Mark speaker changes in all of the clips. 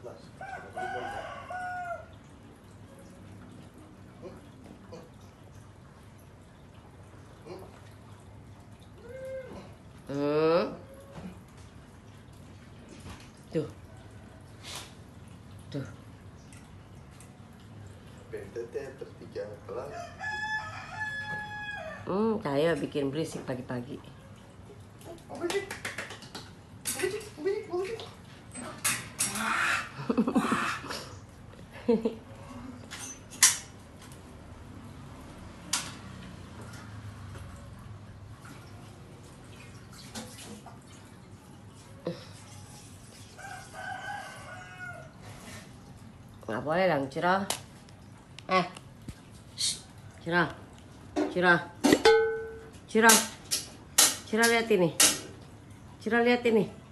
Speaker 1: Tuh. Tuh. Kayak bikin berisik pagi-pagi. Nggak boleh dong, Ciro. Ciro. Ciro. Ciro. Ciro lihat ini. Ciro lihat ini.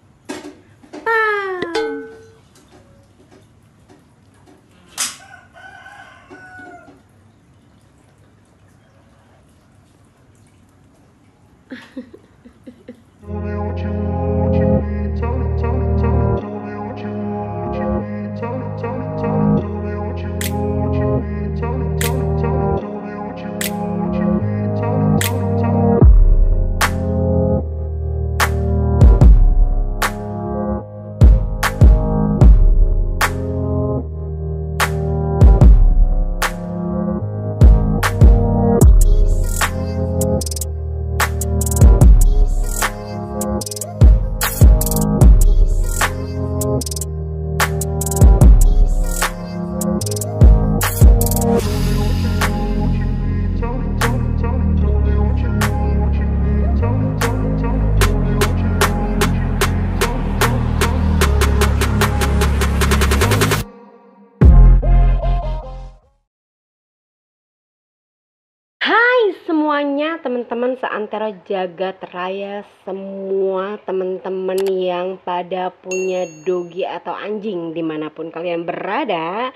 Speaker 1: Semuanya teman-teman seantero jagat raya, semua teman-teman yang pada punya dogi atau anjing dimanapun kalian berada,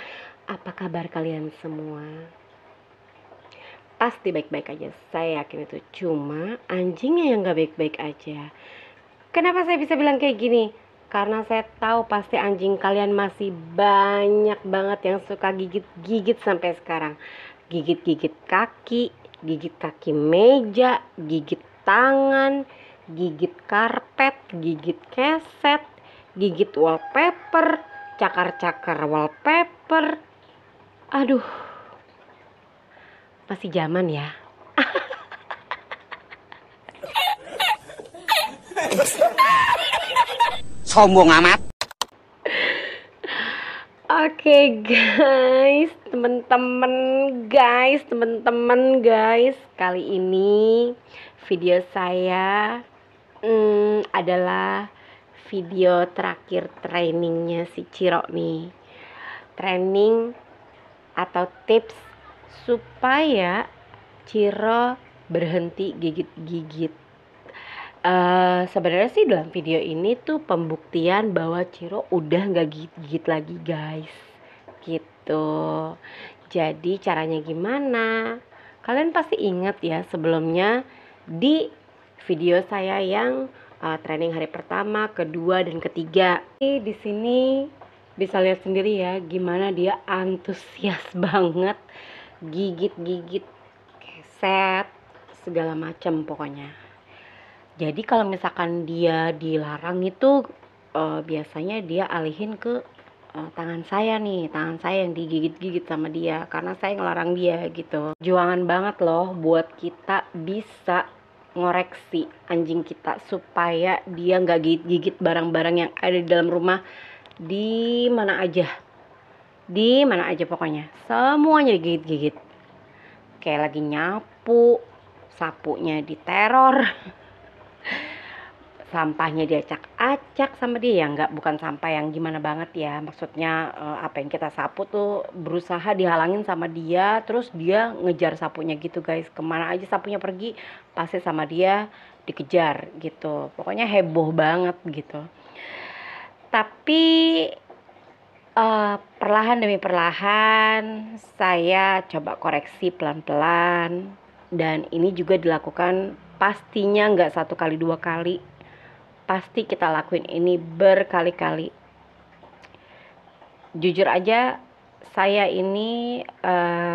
Speaker 1: apa kabar kalian semua? Pasti baik-baik aja, saya yakin itu. Cuma anjingnya yang gak baik-baik aja. Kenapa saya bisa bilang kayak gini? Karena saya tahu pasti anjing kalian masih banyak banget yang suka gigit-gigit sampai sekarang. Gigit-gigit kaki, gigit kaki meja, gigit tangan, gigit karpet, gigit keset, gigit wallpaper, cakar-cakar wallpaper. Aduh, masih zaman ya.
Speaker 2: Sombong amat.
Speaker 1: Oke guys, temen-temen guys, kali ini video saya adalah video terakhir trainingnya si Ciro nih. Training atau tips supaya Ciro berhenti gigit-gigit. Sebenarnya sih dalam video ini tuh pembuktian bahwa Ciro udah nggak gigit-gigit lagi guys, gitu. Jadi caranya gimana? Kalian pasti ingat ya sebelumnya di video saya yang training hari pertama, kedua, dan ketiga. Di sini bisa lihat sendiri ya gimana dia antusias banget gigit-gigit keset segala macam pokoknya. Jadi kalau misalkan dia dilarang itu biasanya dia alihin ke tangan saya nih, tangan saya yang digigit-gigit sama dia karena saya ngelarang dia gitu. Juangan banget loh buat kita bisa ngoreksi anjing kita supaya dia nggak gigit-gigit barang-barang yang ada di dalam rumah, di mana aja pokoknya semuanya digigit-gigit. Kayak lagi nyapu, sapunya diteror. Sampahnya diacak-acak sama dia ya, bukan sampah yang gimana banget ya, maksudnya apa yang kita sapu tuh berusaha dihalangin sama dia, terus dia ngejar sapunya gitu guys. Kemana aja sapunya pergi pasti sama dia dikejar gitu, pokoknya heboh banget gitu. Tapi perlahan demi perlahan saya coba koreksi pelan-pelan, dan ini juga dilakukan pastinya nggak 1 kali 2 kali, pasti kita lakuin ini berkali-kali. Jujur aja saya ini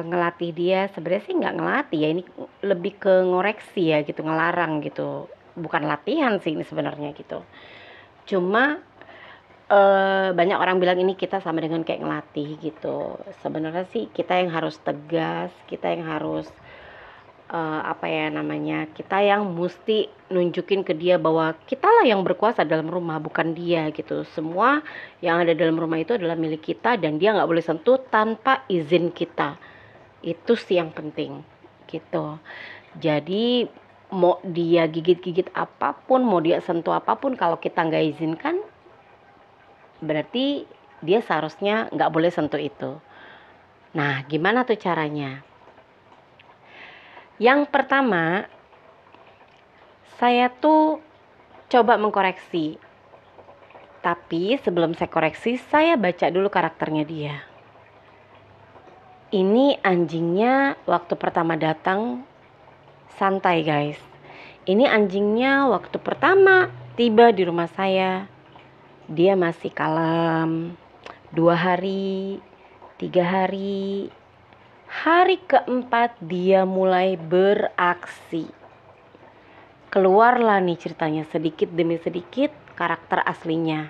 Speaker 1: ngelatih dia, sebenarnya sih nggak ngelatih ya, ini lebih ke ngoreksi ya gitu, ngelarang gitu. Bukan latihan sih ini sebenarnya gitu. Cuma banyak orang bilang ini kita sama dengan kayak ngelatih gitu. Sebenarnya sih kita yang harus tegas, kita yang harus apa ya namanya, kita yang mesti nunjukin ke dia bahwa kitalah yang berkuasa dalam rumah, bukan dia gitu. Semua yang ada dalam rumah itu adalah milik kita dan dia nggak boleh sentuh tanpa izin kita. Itu sih yang penting gitu. Jadi mau dia gigit-gigit apapun, mau dia sentuh apapun, kalau kita nggak izinkan, berarti dia seharusnya nggak boleh sentuh itu. Nah, gimana tuh caranya? Yang pertama, saya tuh coba mengkoreksi. Tapi sebelum saya koreksi, saya baca dulu karakternya dia. Ini anjingnya waktu pertama datang santai guys. Ini anjingnya waktu pertama tiba di rumah saya, dia masih kalem. 2 hari, 3 hari, hari keempat dia mulai beraksi. Keluarlah nih ceritanya sedikit demi sedikit karakter aslinya.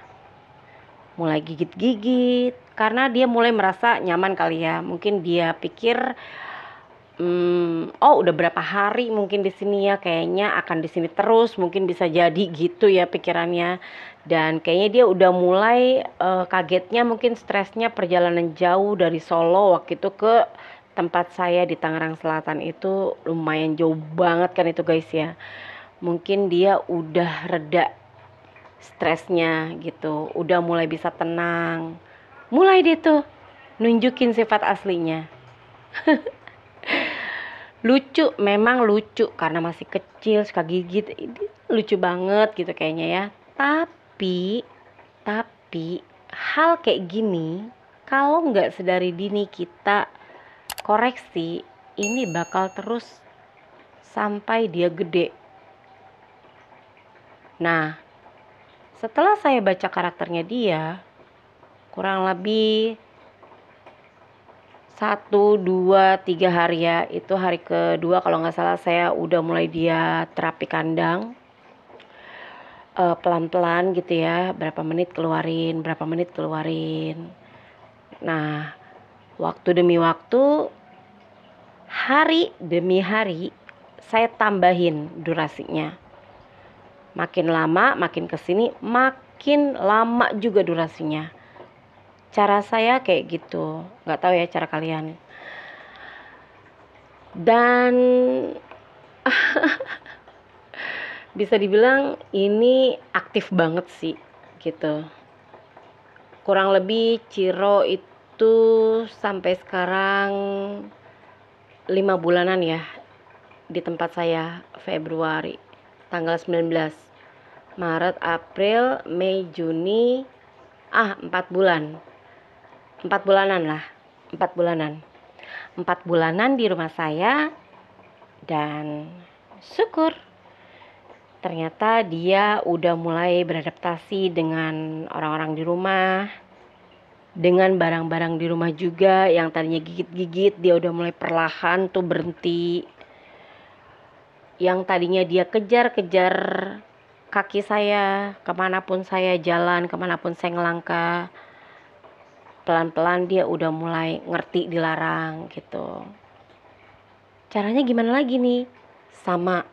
Speaker 1: Mulai gigit-gigit karena dia mulai merasa nyaman kali ya. Mungkin dia pikir oh udah berapa hari mungkin di sini ya, kayaknya akan di sini terus, mungkin bisa jadi gitu ya pikirannya. Dan kayaknya dia udah mulai kagetnya, mungkin stresnya perjalanan jauh dari Solo waktu itu ke tempat saya di Tangerang Selatan itu lumayan jauh banget kan itu guys ya. Mungkin dia udah reda stresnya gitu, udah mulai bisa tenang. Mulai dia tuh nunjukin sifat aslinya. Lucu, memang lucu karena masih kecil, suka gigit. Ini lucu banget gitu kayaknya ya. Tapi hal kayak gini kalau nggak sedari dini kita koreksi, ini bakal terus sampai dia gede. Nah, setelah saya baca karakternya dia, kurang lebih 1, 2, 3 hari ya. Itu hari kedua kalau nggak salah saya udah mulai dia terapi kandang. Pelan-pelan gitu ya, berapa menit keluarin, berapa menit keluarin. Nah, waktu demi waktu, hari demi hari, saya tambahin durasinya. Makin lama, makin kesini, makin lama juga durasinya. Cara saya kayak gitu, nggak tahu ya cara kalian. Dan bisa dibilang ini aktif banget sih gitu. Kurang lebih Ciro itu sampai sekarang 5 bulanan ya di tempat saya. Februari tanggal 19, Maret, April, Mei, Juni, 4 bulan, 4 bulanan lah, 4 bulanan 4 bulanan di rumah saya. Dan syukur ternyata dia udah mulai beradaptasi dengan orang-orang di rumah, dengan barang-barang di rumah juga. Yang tadinya gigit-gigit, dia udah mulai perlahan tuh berhenti. Yang tadinya dia kejar-kejar kaki saya, kemanapun saya jalan, kemanapun saya ngelangkah, pelan-pelan dia udah mulai ngerti dilarang gitu. Caranya gimana lagi nih? Sama,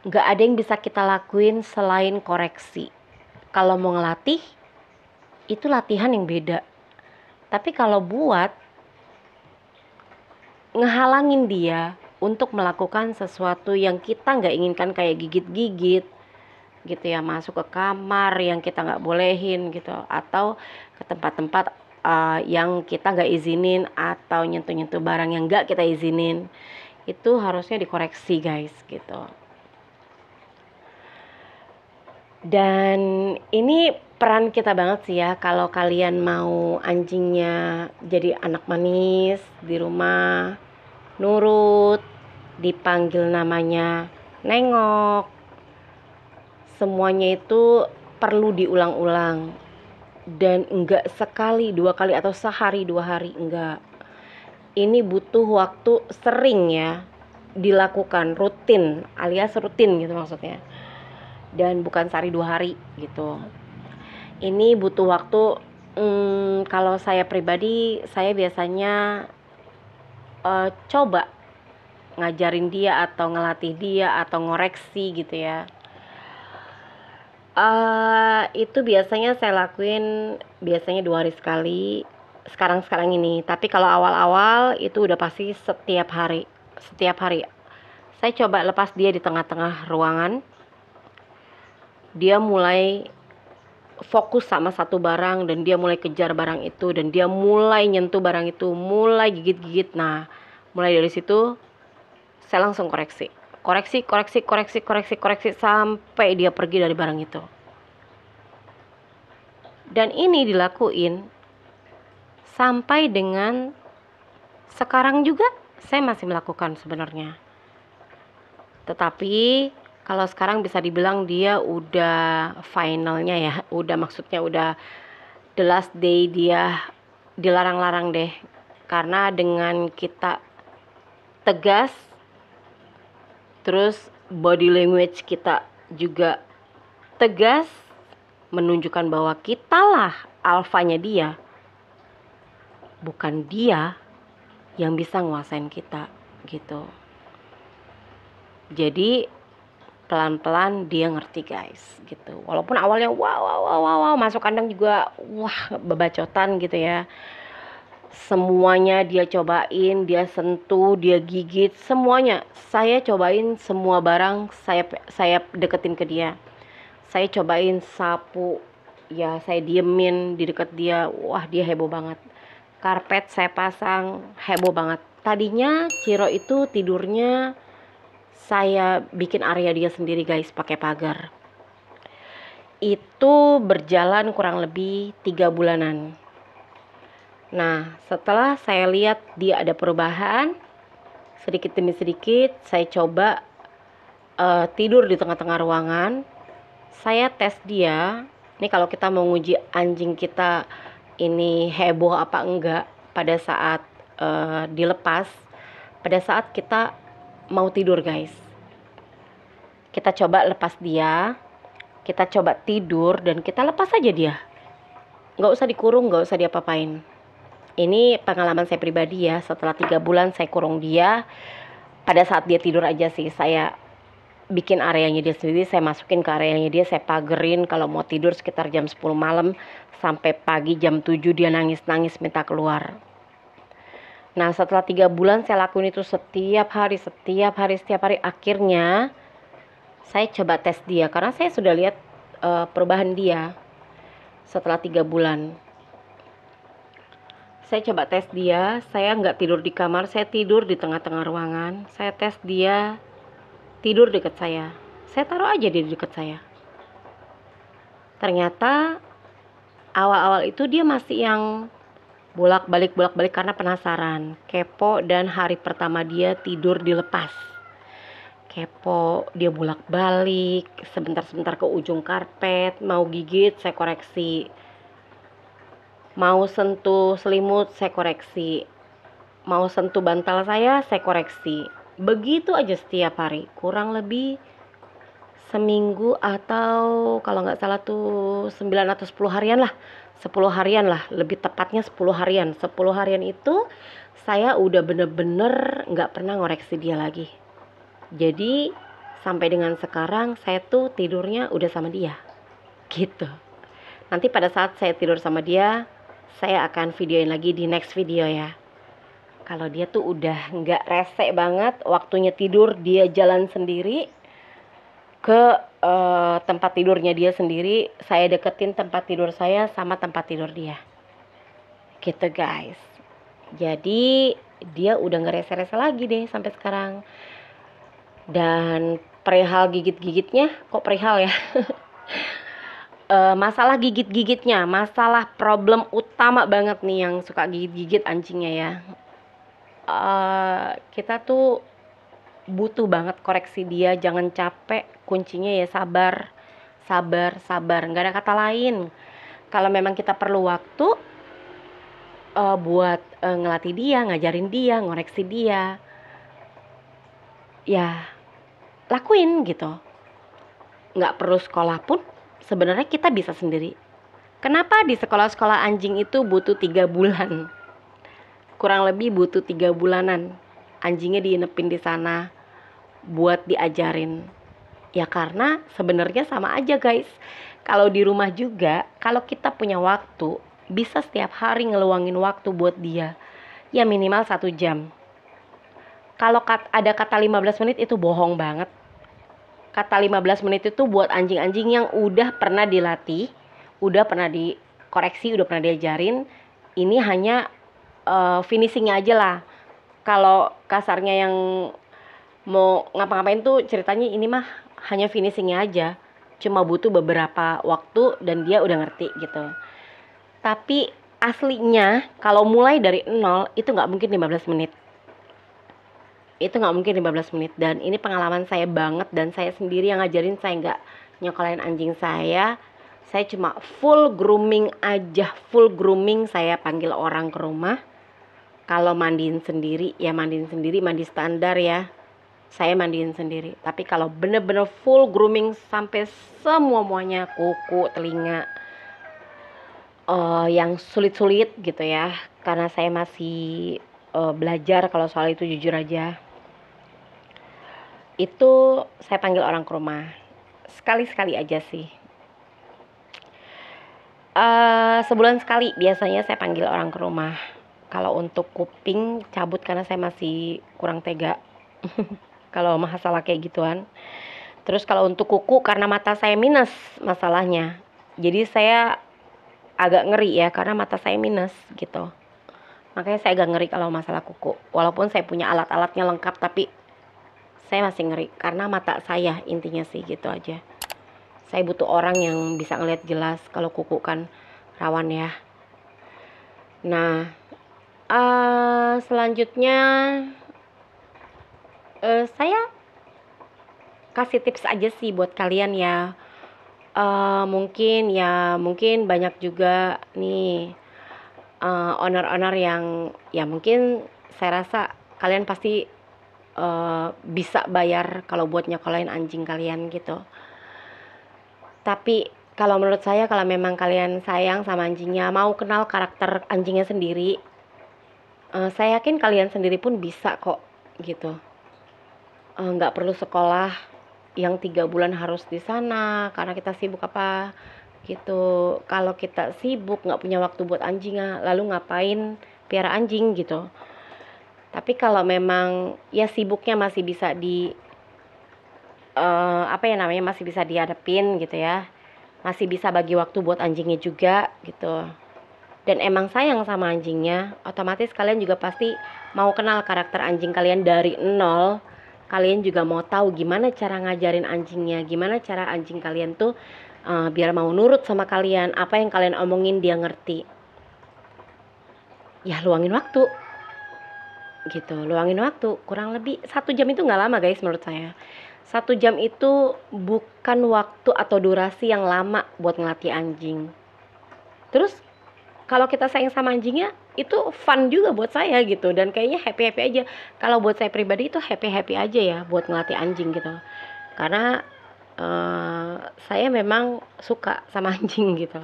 Speaker 1: gak ada yang bisa kita lakuin selain koreksi. Kalau mau ngelatih, itu latihan yang beda. Tapi kalau buat ngehalangin dia untuk melakukan sesuatu yang kita gak inginkan, kayak gigit-gigit gitu ya, masuk ke kamar yang kita gak bolehin gitu, atau ke tempat-tempat yang kita gak izinin, atau nyentuh-nyentuh barang yang gak kita izinin, itu harusnya dikoreksi guys gitu. Dan ini peran kita banget sih ya, kalau kalian mau anjingnya jadi anak manis di rumah, nurut, dipanggil namanya nengok, semuanya itu perlu diulang-ulang. dan enggak sekali, 2 kali atau sehari 2 hari, enggak. Ini butuh waktu sering ya dilakukan, rutin, alias rutin gitu maksudnya. Dan bukan sehari 2 hari gitu. Ini butuh waktu. Kalau saya pribadi, saya biasanya coba ngajarin dia atau ngelatih dia atau ngoreksi gitu ya. Itu biasanya saya lakuin biasanya 2 hari sekali. Sekarang ini. Tapi kalau awal-awal itu udah pasti setiap hari. Setiap hari. Saya coba lepas dia di tengah-tengah ruangan. Dia mulai fokus sama satu barang dan dia mulai kejar barang itu dan dia mulai nyentuh barang itu, mulai gigit-gigit. Nah, mulai dari situ saya langsung koreksi sampai dia pergi dari barang itu. Dan ini dilakuin sampai dengan sekarang juga saya masih melakukan sebenarnya. Tetapi kalau sekarang bisa dibilang dia udah finalnya ya, maksudnya udah the last day, dia dilarang-larang deh. Karena dengan kita tegas, terus body language kita juga tegas, menunjukkan bahwa kitalah alfanya dia, bukan dia yang bisa nguasain kita gitu. Jadi pelan-pelan dia ngerti guys gitu. Walaupun awalnya wow masuk kandang juga wah bebacotan gitu ya. Semuanya dia cobain, dia sentuh, dia gigit, semuanya. Saya cobain semua barang, saya deketin ke dia. Saya cobain sapu, ya saya diemin di dekat dia. Wah, dia heboh banget. Karpet saya pasang, heboh banget. Tadinya Ciro itu tidurnya saya bikin area dia sendiri guys, pakai pagar. Itu berjalan kurang lebih 3 bulanan. Nah, setelah saya lihat dia ada perubahan, sedikit demi sedikit saya coba tidur di tengah-tengah ruangan. Saya tes dia. Ini kalau kita mau nguji anjing kita ini heboh apa enggak pada saat dilepas, pada saat kita mau tidur guys. Kita coba lepas dia, kita coba tidur dan kita lepas aja dia. Nggak usah dikurung, nggak usah diapa-apain. Ini pengalaman saya pribadi ya, setelah 3 bulan saya kurung dia. Pada saat dia tidur aja sih, saya bikin areanya dia sendiri, saya masukin ke areanya dia, saya pagerin. Kalau mau tidur sekitar jam 10 malam sampai pagi jam 7 dia nangis-nangis minta keluar. Nah, setelah 3 bulan saya lakuin itu setiap hari. Akhirnya saya coba tes dia karena saya sudah lihat perubahan dia setelah 3 bulan. Saya coba tes dia, saya nggak tidur di kamar, saya tidur di tengah-tengah ruangan. Saya tes dia tidur dekat saya. Saya taruh aja dia di dekat saya. Ternyata awal-awal itu dia masih yang bolak-balik karena penasaran, kepo, dan hari pertama dia tidur dilepas. Kepo, dia bolak-balik, sebentar-sebentar ke ujung karpet, mau gigit saya koreksi, mau sentuh selimut saya koreksi, mau sentuh bantal saya koreksi. Begitu aja setiap hari, kurang lebih seminggu atau kalau nggak salah tuh 9 atau 10 harian lah. 10 harian lah, lebih tepatnya 10 harian. 10 harian itu saya udah bener-bener nggak pernah ngoreksi dia lagi. Jadi sampai dengan sekarang saya tuh tidurnya udah sama dia gitu. Nanti pada saat saya tidur sama dia, saya akan videoin lagi di next video ya. Kalau dia tuh udah nggak rese banget, waktunya tidur dia jalan sendiri ke tempat tidurnya dia sendiri. Saya deketin tempat tidur saya sama tempat tidur dia gitu guys. Jadi dia udah nggak rese-rese lagi deh sampai sekarang. Dan perihal gigit-gigitnya, kok perihal ya? Masalah gigit-gigitnya, masalah problem utama banget nih yang suka gigit-gigit anjingnya ya. Kita tuh butuh banget koreksi dia, jangan capek. Kuncinya ya sabar, nggak ada kata lain. kalau memang kita perlu waktu buat ngelatih dia, ngajarin dia, ngoreksi dia, ya lakuin gitu. Nggak perlu sekolah pun sebenarnya kita bisa sendiri. Kenapa di sekolah-sekolah anjing itu butuh 3 bulan? Kurang lebih butuh 3 bulanan. Anjingnya diinepin di sana buat diajarin. Ya karena sebenarnya sama aja guys. Kalau di rumah juga, kalau kita punya waktu, bisa setiap hari ngeluangin waktu buat dia. Ya minimal 1 jam. Kalau ada kata 15 menit itu bohong banget. Kata 15 menit itu buat anjing-anjing yang udah pernah dilatih, udah pernah dikoreksi, udah pernah diajarin. Ini hanya finishingnya aja lah. Kalau kasarnya yang mau ngapa-ngapain tuh ceritanya ini mah hanya finishingnya aja. Cuma butuh beberapa waktu dan dia udah ngerti gitu. Tapi aslinya kalau mulai dari nol itu nggak mungkin 15 menit. Itu nggak mungkin 15 menit. Dan ini pengalaman saya banget. Dan saya sendiri yang ngajarin, saya nggak nyokolain anjing saya. Saya cuma full grooming aja. Full grooming, saya panggil orang ke rumah. Kalau mandiin sendiri, ya mandiin sendiri, mandi standar ya. Saya mandiin sendiri. Tapi kalau bener-bener full grooming sampai semua-muanya, kuku, telinga, yang sulit-sulit gitu ya. Karena saya masih belajar kalau soal itu, jujur aja. Itu saya panggil orang ke rumah. Sekali-sekali aja sih. Sebulan sekali biasanya saya panggil orang ke rumah. Kalau untuk kuping cabut karena saya masih kurang tega kalau masalah kayak gituan. Terus kalau untuk kuku karena mata saya minus masalahnya. Jadi saya agak ngeri ya karena mata saya minus gitu. Makanya saya agak ngeri kalau masalah kuku. Walaupun saya punya alat-alatnya lengkap tapi saya masih ngeri karena mata saya, intinya sih gitu aja. Saya butuh orang yang bisa ngeliat jelas, kalau kuku kan rawan ya. Nah, selanjutnya saya kasih tips aja sih buat kalian ya. Mungkin banyak juga nih owner-owner yang ya mungkin saya rasa kalian pasti bisa bayar kalau buat nyekolahin anjing kalian gitu. Tapi kalau menurut saya, kalau memang kalian sayang sama anjingnya, mau kenal karakter anjingnya sendiri, saya yakin kalian sendiri pun bisa kok gitu. Nggak perlu sekolah yang 3 bulan harus di sana karena kita sibuk apa gitu. Kalau kita sibuk nggak punya waktu buat anjingnya, lalu ngapain piara anjing gitu. Tapi kalau memang ya sibuknya masih bisa masih bisa dihadapin gitu ya, masih bisa bagi waktu buat anjingnya juga gitu, dan emang sayang sama anjingnya, otomatis kalian juga pasti mau kenal karakter anjing kalian dari nol. Kalian juga mau tahu gimana cara ngajarin anjingnya, gimana cara anjing kalian tuh biar mau nurut sama kalian, apa yang kalian omongin dia ngerti. Ya luangin waktu gitu, luangin waktu. Kurang lebih 1 jam itu nggak lama guys menurut saya. 1 jam itu bukan waktu atau durasi yang lama buat ngelatih anjing. Terus kalau kita sayang sama anjingnya, itu fun juga buat saya gitu. Dan kayaknya happy-happy aja. Kalau buat saya pribadi itu happy-happy aja ya buat ngelatih anjing gitu. Karena saya memang suka sama anjing gitu.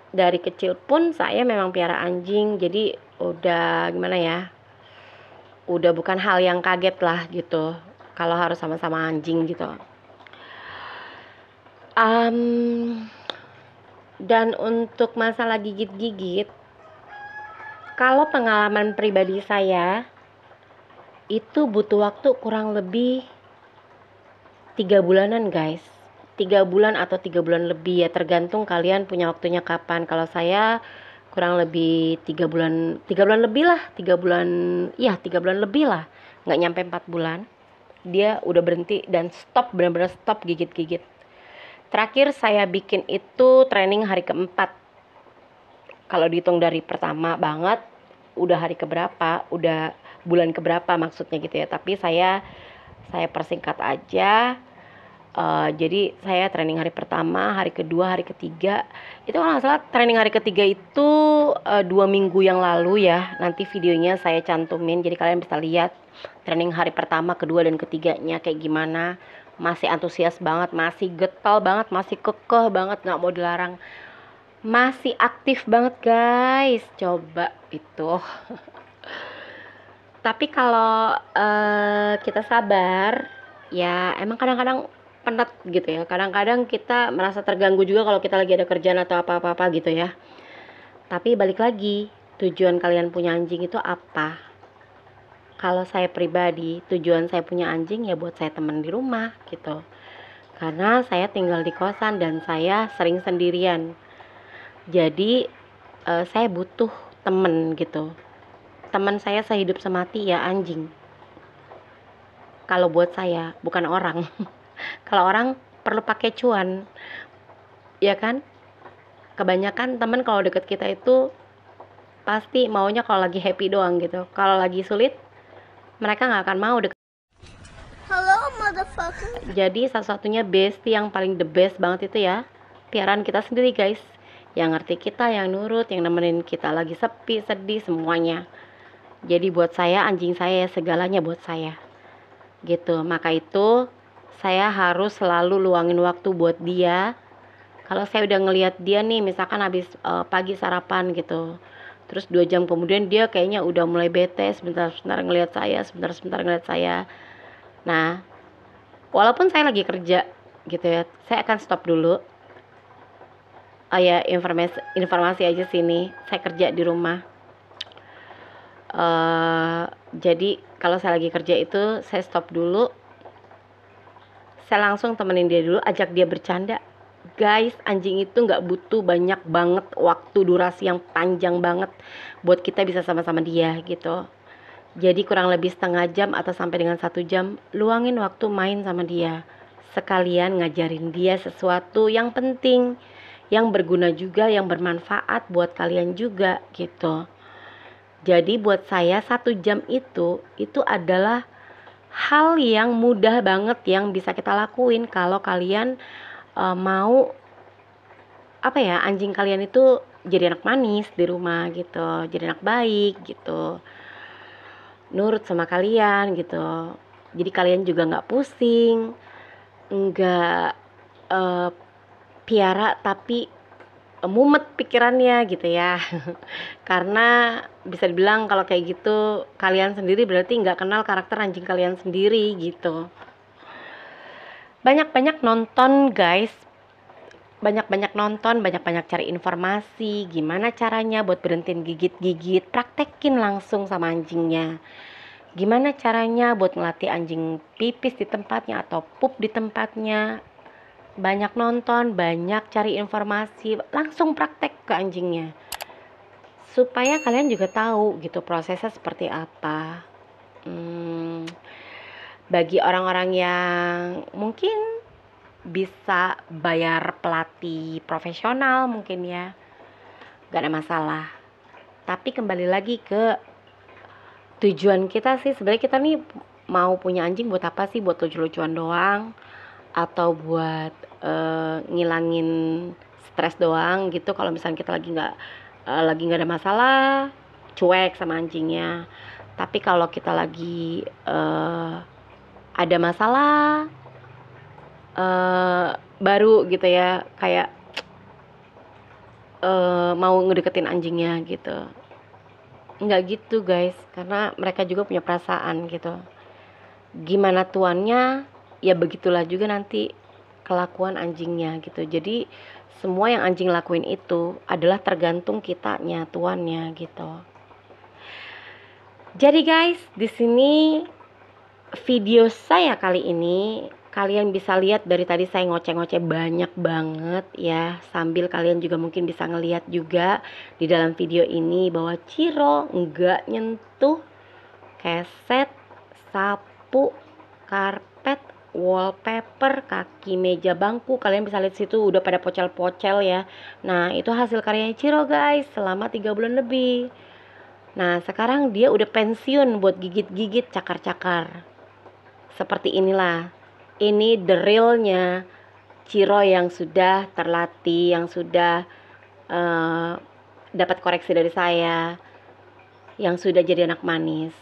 Speaker 1: Dari kecil pun saya memang piara anjing. Jadi udah gimana ya, udah bukan hal yang kaget lah gitu kalau harus sama-sama anjing gitu. Dan untuk masalah gigit-gigit, kalau pengalaman pribadi saya itu butuh waktu kurang lebih 3 bulanan guys. 3 bulan atau 3 bulan lebih ya, tergantung kalian punya waktunya kapan. Kalau saya kurang lebih 3 bulan lebih lah, 3 bulan lebih lah, nggak nyampe 4 bulan dia udah berhenti dan stop, benar-benar stop gigit-gigit. Terakhir saya bikin itu training hari keempat. Kalau dihitung dari pertama banget, udah hari keberapa, udah bulan keberapa maksudnya gitu ya. Tapi saya persingkat aja. Jadi saya training hari pertama, hari kedua, hari ketiga. Itu kalau nggak salah training hari ketiga itu 2 minggu yang lalu ya. Nanti videonya saya cantumin, jadi kalian bisa lihat training hari pertama, kedua, dan ketiganya kayak gimana. Masih antusias banget, masih getol banget, masih kekeh banget, nggak mau dilarang. Masih aktif banget guys, coba itu. Tapi kalau kita sabar, ya emang kadang-kadang penat gitu ya. Kadang-kadang kita merasa terganggu juga kalau kita lagi ada kerjaan atau apa-apa gitu ya. Tapi balik lagi, tujuan kalian punya anjing itu apa? Kalau saya pribadi, tujuan saya punya anjing ya buat saya temen di rumah gitu. Karena saya tinggal di kosan dan saya sering sendirian. Jadi saya butuh temen gitu. Teman saya sehidup semati ya anjing. Kalau buat saya, bukan orang. Kalau orang perlu pakai cuan, ya kan? Kebanyakan temen kalau deket kita itu pasti maunya kalau lagi happy doang gitu. Kalau lagi sulit, mereka nggak akan mau deket.
Speaker 2: Hello, motherfucker.
Speaker 1: Jadi satu-satunya bestie yang paling the best banget itu ya piaraan kita sendiri guys. Yang ngerti kita, yang nurut, yang nemenin kita lagi sepi, sedih, semuanya. Jadi buat saya, anjing saya segalanya buat saya. Gitu, maka itu saya harus selalu luangin waktu buat dia. Kalau saya udah ngelihat dia nih, misalkan habis pagi sarapan gitu, terus 2 jam kemudian dia kayaknya udah mulai bete, sebentar-sebentar ngelihat saya, sebentar-sebentar ngelihat saya. Nah, walaupun saya lagi kerja gitu ya, saya akan stop dulu. Ya informasi aja sini, saya kerja di rumah. Jadi kalau saya lagi kerja itu saya stop dulu, saya langsung temenin dia dulu, ajak dia bercanda. Guys, anjing itu nggak butuh banyak banget waktu durasi yang panjang banget buat kita bisa sama-sama dia gitu. Jadi kurang lebih setengah jam atau sampai dengan 1 jam luangin waktu main sama dia. Sekalian ngajarin dia sesuatu yang penting, yang berguna juga, yang bermanfaat buat kalian juga gitu. Jadi buat saya 1 jam itu adalah hal yang mudah banget yang bisa kita lakuin kalau kalian mau anjing kalian itu jadi anak manis di rumah gitu, jadi anak baik gitu, nurut sama kalian gitu. Jadi kalian juga nggak pusing, nggak piara tapi mumet pikirannya gitu ya. Karena bisa dibilang kalau kayak gitu kalian sendiri berarti nggak kenal karakter anjing kalian sendiri gitu. Banyak-banyak nonton guys, banyak-banyak nonton, banyak-banyak cari informasi gimana caranya buat berhentiin gigit-gigit, praktekin langsung sama anjingnya. Gimana caranya buat ngelatih anjing pipis di tempatnya atau pup di tempatnya. Banyak nonton, banyak cari informasi, langsung praktek ke anjingnya. Supaya kalian juga tahu gitu prosesnya seperti apa. Bagi orang-orang yang mungkin bisa bayar pelatih profesional mungkin ya, gak ada masalah. Tapi kembali lagi ke tujuan kita sih, sebenarnya kita nih mau punya anjing buat apa sih? Buat lucu-lucuan doang atau buat ngilangin stres doang gitu. Kalau misalnya kita lagi nggak ada masalah, cuek sama anjingnya. Tapi kalau kita lagi ada masalah baru gitu ya, kayak mau ngedeketin anjingnya gitu, nggak gitu guys, karena mereka juga punya perasaan gitu. Gimana tuannya ya begitulah juga nanti kelakuan anjingnya gitu. Jadi semua yang anjing lakuin itu adalah tergantung kitanya, tuannya gitu. Jadi guys, di sini video saya kali ini kalian bisa lihat dari tadi saya ngoceh-ngoceh banyak banget ya, sambil kalian juga mungkin bisa ngelihat juga di dalam video ini bahwa Ciro nggak nyentuh keset, sapu, karpet, wallpaper, kaki meja bangku. Kalian bisa lihat situ udah pada pocel-pocel ya. Nah itu hasil karyanya Ciro guys selama 3 bulan lebih. Nah sekarang dia udah pensiun buat gigit-gigit cakar-cakar seperti inilah. Ini the realnya Ciro yang sudah terlatih, yang sudah dapat koreksi dari saya, yang sudah jadi anak manis.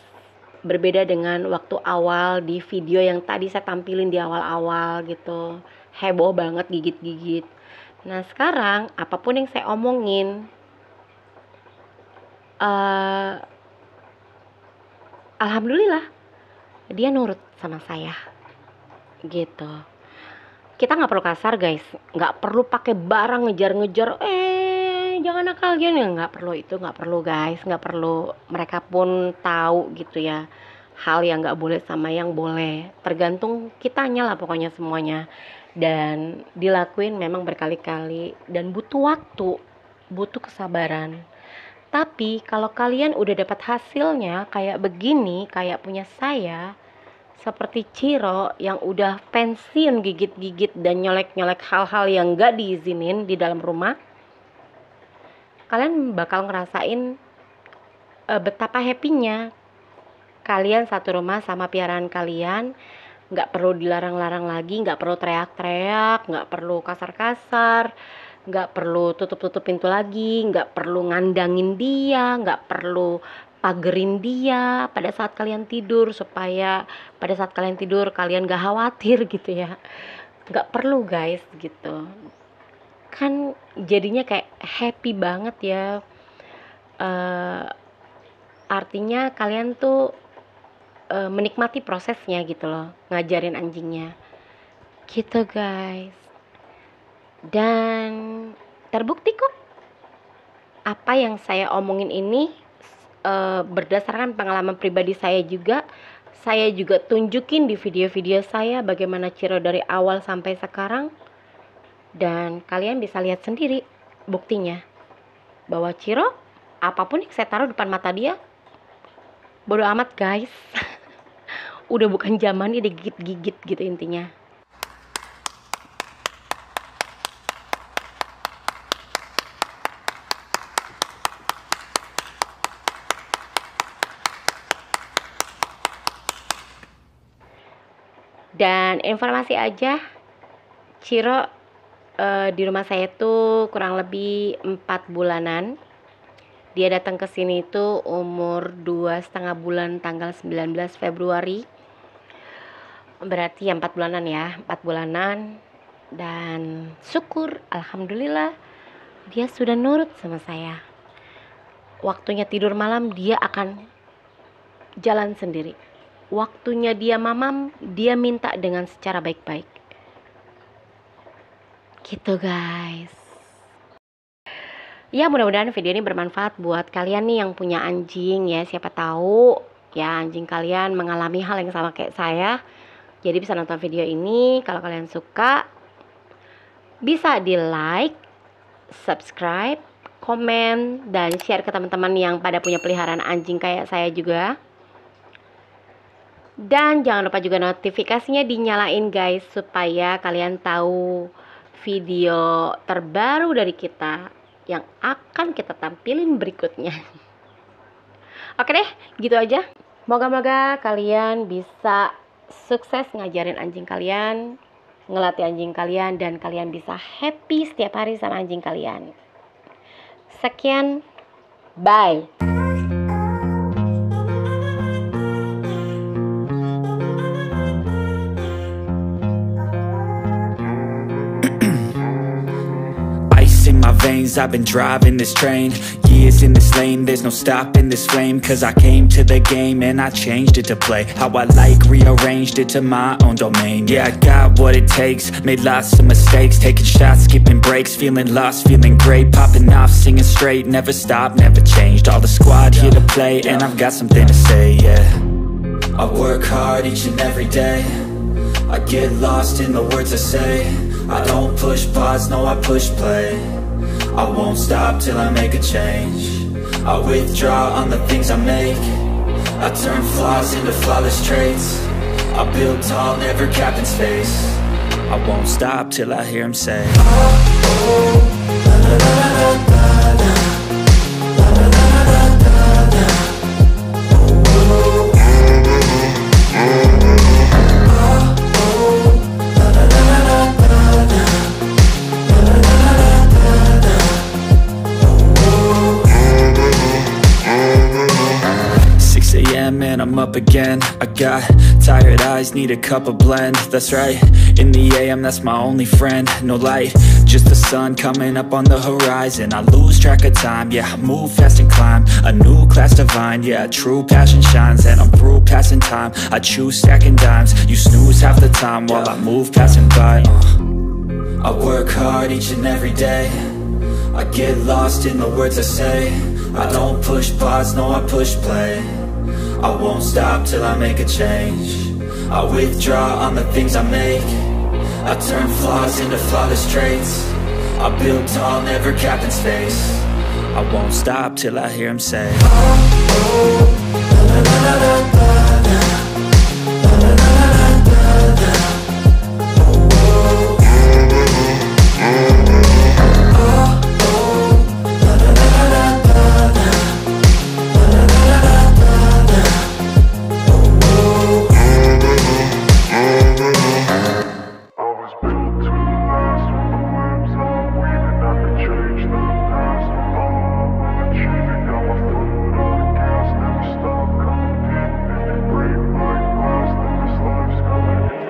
Speaker 1: Berbeda dengan waktu awal di video yang tadi saya tampilin di awal-awal gitu, heboh banget gigit-gigit. Nah sekarang apapun yang saya omongin, alhamdulillah dia nurut sama saya gitu. Kita nggak perlu kasar guys, nggak perlu pakai barang ngejar-ngejar, jangan nakal gini, nggak perlu itu, nggak perlu guys, nggak perlu. Mereka pun tahu gitu ya, hal yang nggak boleh sama yang boleh, tergantung kitanya lah pokoknya semuanya. Dan dilakuin memang berkali-kali dan butuh waktu, butuh kesabaran. Tapi kalau kalian udah dapat hasilnya kayak begini, kayak punya saya, seperti Ciro yang udah pensiun gigit-gigit dan nyolek-nyolek hal-hal yang gak diizinin di dalam rumah, kalian bakal ngerasain betapa happy-nya kalian satu rumah sama piaraan kalian. Gak perlu dilarang-larang lagi, gak perlu teriak-teriak, gak perlu kasar-kasar, gak perlu tutup-tutup pintu lagi, gak perlu ngandangin dia, gak perlu pagerin dia pada saat kalian tidur, supaya pada saat kalian tidur kalian gak khawatir gitu ya. Gak perlu guys gitu. Kan jadinya kayak happy banget ya. Artinya kalian tuh menikmati prosesnya gitu loh, ngajarin anjingnya gitu guys. Dan terbukti kok apa yang saya omongin ini berdasarkan pengalaman pribadi saya juga. Saya juga tunjukin di video-video saya bagaimana Ciro dari awal sampai sekarang. Dan kalian bisa lihat sendiri buktinya bahwa Ciro, apapun yang saya taruh depan mata dia, bodo amat guys. Udah bukan zamannya digigit-gigit gitu intinya. Dan informasi aja, Ciro di rumah saya tuh kurang lebih 4 bulanan. Dia datang ke sini itu umur 2,5 bulan tanggal 19 Februari. Berarti ya 4 bulanan ya, 4 bulanan. Dan syukur, alhamdulillah dia sudah nurut sama saya. Waktunya tidur malam dia akan jalan sendiri. Waktunya dia mamam, dia minta dengan secara baik-baik. Gitu guys. Ya mudah-mudahan video ini bermanfaat buat kalian nih yang punya anjing ya. Siapa tahu ya anjing kalian mengalami hal yang sama kayak saya. Jadi bisa nonton video ini. Kalau kalian suka, bisa di like, subscribe, komen, dan share ke teman-teman yang pada punya peliharaan anjing kayak saya juga. Dan jangan lupa juga notifikasinya dinyalain guys, supaya kalian tahu video terbaru dari kita yang akan kita tampilin berikutnya. Oke deh, gitu aja. Moga-moga kalian bisa sukses ngajarin anjing kalian, ngelatih anjing kalian, dan kalian bisa happy setiap hari sama anjing kalian. Sekian, bye.
Speaker 3: In my veins, I've been driving this train. Years in this lane, there's no stopping this flame. Cause I came to the game and I changed it to play how I like, rearranged it to my own domain. Yeah, I got what it takes, made lots of mistakes, taking shots, skipping breaks, feeling lost, feeling great, popping off, singing straight, never stopped, never changed. All the squad here to play and I've got something to say, yeah. I work hard each and every day, I get lost in the words I say. I don't push pause, no I push play. I won't stop till I make a change. I withdraw on the things I make. I turn flaws into flawless traits. I build tall, never capped in space. I won't stop till I hear him say, oh, oh, la, la, la, la, la, la. La, la, la, la, la, la. Oh, oh, oh, oh, oh. and I'm up again. I got tired eyes, need a cup of blend. That's right, in the AM, that's my only friend. No light, just the sun coming up on the horizon. I lose track of time, yeah, I move fast and climb a new class divine, yeah, true passion shines. And I'm through passing time, I choose stacking dimes. You snooze half the time while I move passing by. I work hard each and every day, I get lost in the words I say. I don't push pause, no, I push play. I won't stop till I make a change. I withdraw on the things I make. I turn flaws into flawless traits. I build tall, never capped in space. I won't stop till I hear him say, oh, oh, la, la, la, la, la, la.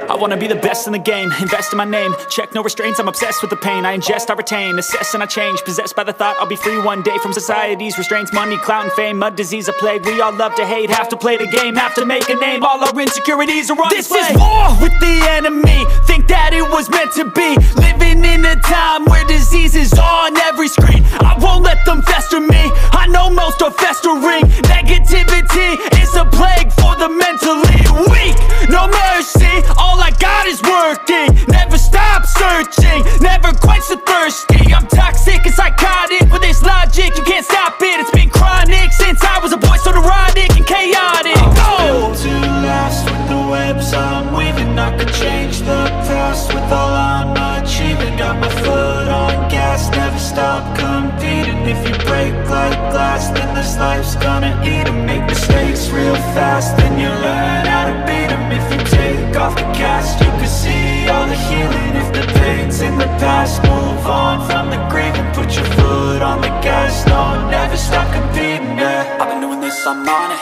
Speaker 3: I wanna be the best in the game, invest in my name. Check no restraints, I'm obsessed with the pain. I ingest, I retain, assess and I change. Possessed by the thought I'll be free one day from society's restraints. Money, clout and fame, mud, disease, a plague. We all love to hate, have to play the game, have to make a name. All our insecurities are on display. This is war with the enemy, think that it was meant to be. Living in a time where disease is on every screen. I won't let them fester me, I know most are festering. Negativity is a plague for the mentally weak. No mercy, all I got is working. Never stop searching, never quench the thirsty. I'm toxic and psychotic with this logic, you can't stop it. It's been chronic since I was a boy, so neurotic and chaotic. I was built to last with the webs I'm weaving. I could change the past with all I'm achieving. Got my foot on gas, never stop competing. If you break like glass, then this life's gonna eat 'em. Make mistakes real fast, then you learn how to beat 'em. If you take off the cast, you can see all the healing. If the pain's in the past, move on from the grave and put your foot on the gas. No, never stop competing, yeah. I've been doing this, I'm on it,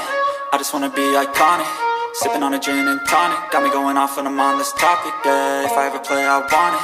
Speaker 3: I just wanna be iconic. Sipping on a gin and tonic, got me going off when I'm on this topic, yeah. If I ever play, I want it,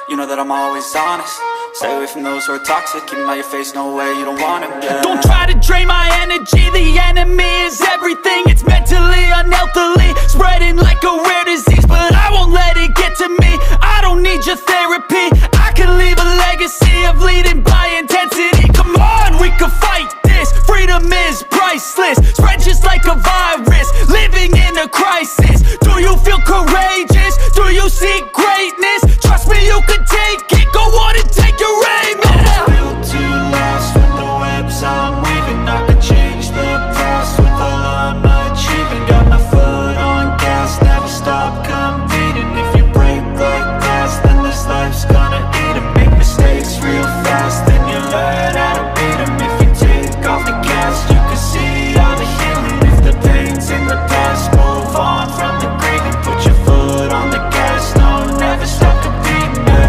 Speaker 3: you know that I'm always honest. Stay away from those who are toxic, keep them out your face, no way, you don't want it, yeah. Don't try to drain my energy, the enemy is everything. It's mentally, unhealthily, spreading like a rare disease. But I won't let it get to me, I don't need your therapy. I can leave a legacy of leading by intensity. Come on, we can fight this, freedom is priceless. Spread just like a virus, living in a crisis. Do you feel courageous? Do you seek greatness? Trust me, you can take it, go on and take your aim, yeah. I was built to last with the webs I'm weaving. I could change the past with all I'm achieving. Got my foot on gas, never stop competing. If you break like glass, then this life's gonna eat 'em. Make mistakes real fast, then you learn how to beat 'em. If you take off the cast, you can see all the healing. If the pain's in the past, move on from the grave and put your foot on the gas. No, never stop competing, yeah.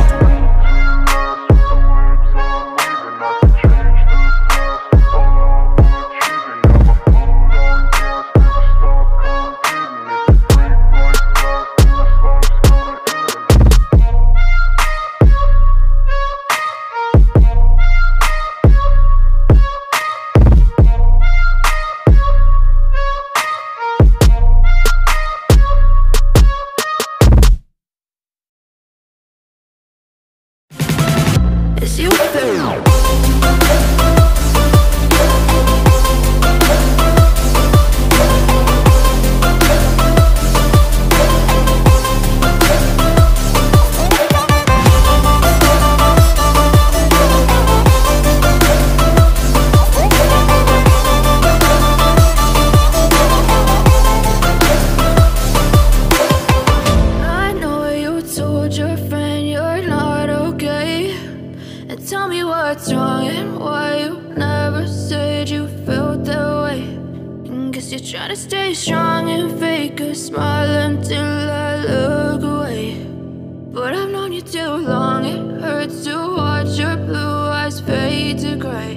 Speaker 4: It's you. I know you told your friend you're not okay. And tell me what's wrong and why you never said you felt that way. And guess you're trying to stay strong and fake a smile until I look away. But I've known you too long, it hurts to watch your blue eyes fade to gray.